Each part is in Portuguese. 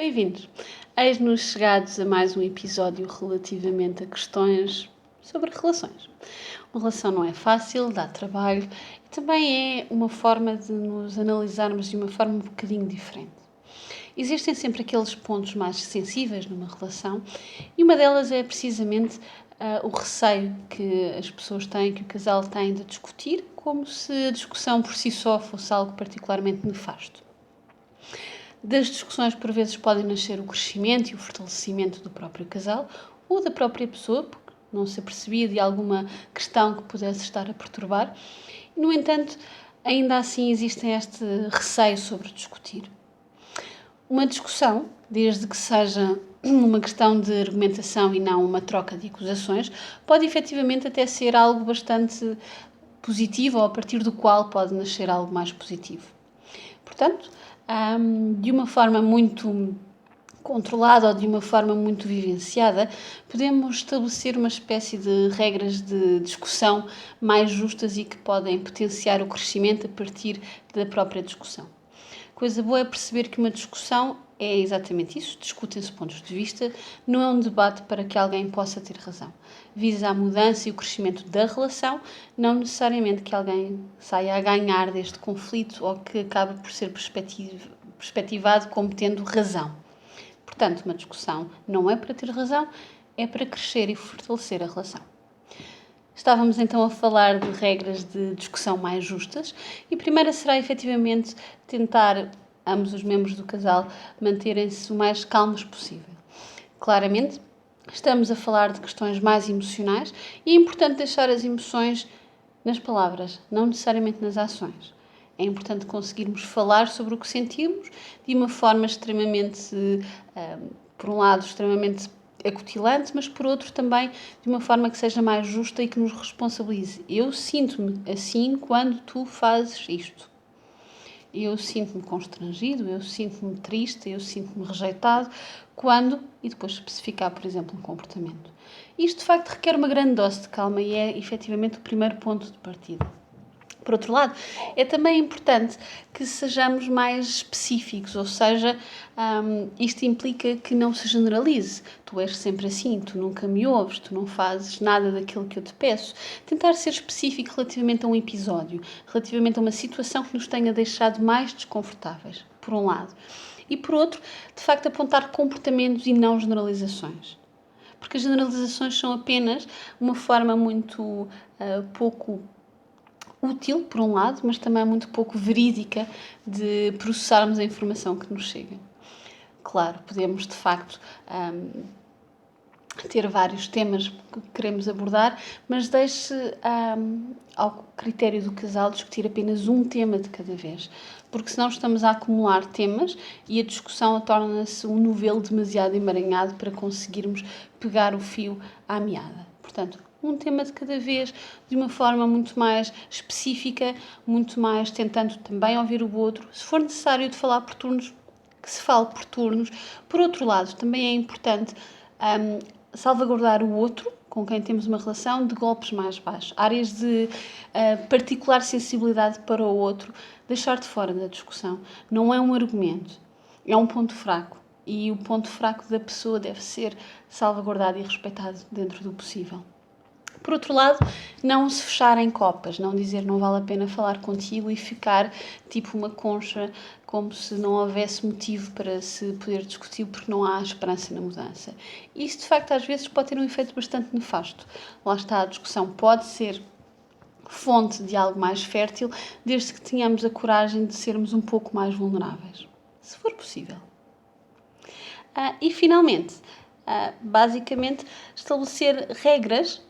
Bem-vindos! Eis-nos chegados a mais um episódio relativamente a questões sobre relações. Uma relação não é fácil, dá trabalho e também é uma forma de nos analisarmos de uma forma um bocadinho diferente. Existem sempre aqueles pontos mais sensíveis numa relação e uma delas é precisamente o receio que as pessoas têm, que o casal tem de discutir, como se a discussão por si só fosse algo particularmente nefasto. Das discussões, por vezes, podem nascer o crescimento e o fortalecimento do próprio casal ou da própria pessoa, porque não se apercebia de alguma questão que pudesse estar a perturbar. No entanto, ainda assim existem este receio sobre discutir. Uma discussão, desde que seja uma questão de argumentação e não uma troca de acusações, pode efetivamente até ser algo bastante positivo ou a partir do qual pode nascer algo mais positivo. Portanto, de uma forma muito controlada ou de uma forma muito vivenciada, podemos estabelecer uma espécie de regras de discussão mais justas e que podem potenciar o crescimento a partir da própria discussão. Coisa boa é perceber que uma discussão é exatamente isso, discutem-se pontos de vista, não é um debate para que alguém possa ter razão. Visa a mudança e o crescimento da relação, não necessariamente que alguém saia a ganhar deste conflito ou que acabe por ser perspectivado como tendo razão. Portanto, uma discussão não é para ter razão, é para crescer e fortalecer a relação. Estávamos então a falar de regras de discussão mais justas e a primeira será efetivamente tentar ambos os membros do casal manterem-se o mais calmos possível. Claramente, estamos a falar de questões mais emocionais e é importante deixar as emoções nas palavras, não necessariamente nas ações. É importante conseguirmos falar sobre o que sentimos de uma forma extremamente, por um lado, extremamente acutilante, mas por outro também de uma forma que seja mais justa e que nos responsabilize. Eu sinto-me assim quando tu fazes isto. Eu sinto-me constrangido, eu sinto-me triste, eu sinto-me rejeitado quando, e depois especificar, por exemplo, um comportamento. Isto, de facto, requer uma grande dose de calma e é, efetivamente, o primeiro ponto de partida. Por outro lado, é também importante que sejamos mais específicos, ou seja, isto implica que não se generalize. Tu és sempre assim, tu nunca me ouves, tu não fazes nada daquilo que eu te peço. Tentar ser específico relativamente a um episódio, relativamente a uma situação que nos tenha deixado mais desconfortáveis, por um lado. E por outro, de facto, apontar comportamentos e não generalizações. Porque as generalizações são apenas uma forma muito pouco útil, por um lado, mas também muito pouco verídica de processarmos a informação que nos chega. Claro, podemos, de facto, ter vários temas que queremos abordar, mas deixe ao critério do casal discutir apenas um tema de cada vez, porque senão estamos a acumular temas e a discussão torna-se um novelo demasiado emaranhado para conseguirmos pegar o fio à meada. Portanto, um tema de cada vez, de uma forma muito mais específica, muito mais tentando também ouvir o outro. Se for necessário de falar por turnos, que se fale por turnos. Por outro lado, também é importante salvaguardar o outro, com quem temos uma relação, de golpes mais baixos. Áreas de particular sensibilidade para o outro, deixar de fora da discussão. Não é um argumento, é um ponto fraco. E o ponto fraco da pessoa deve ser salvaguardado e respeitado dentro do possível. Por outro lado, não se fechar em copas, não dizer não vale a pena falar contigo e ficar tipo uma concha, como se não houvesse motivo para se poder discutir porque não há esperança na mudança. Isso, de facto, às vezes pode ter um efeito bastante nefasto. Lá está, a discussão pode ser fonte de algo mais fértil, desde que tenhamos a coragem de sermos um pouco mais vulneráveis, se for possível. E, finalmente, basicamente, estabelecer regras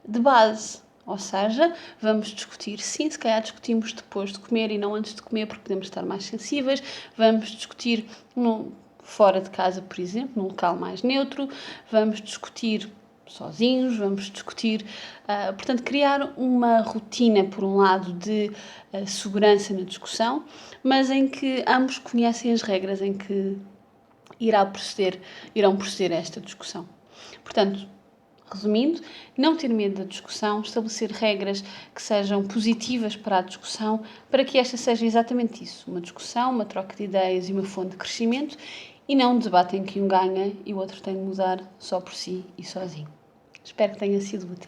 de base, ou seja, vamos discutir sim, se calhar discutimos depois de comer e não antes de comer porque podemos estar mais sensíveis, vamos discutir fora de casa, por exemplo, num local mais neutro, vamos discutir sozinhos, vamos discutir, portanto, criar uma rotina, por um lado, de segurança na discussão, mas em que ambos conhecem as regras em que irão proceder a esta discussão. Portanto, Resumindo, não ter medo da discussão, estabelecer regras que sejam positivas para a discussão, para que esta seja exatamente isso, uma discussão, uma troca de ideias e uma fonte de crescimento, e não um debate em que um ganha e o outro tem de mudar só por si e sozinho. Espero que tenha sido útil.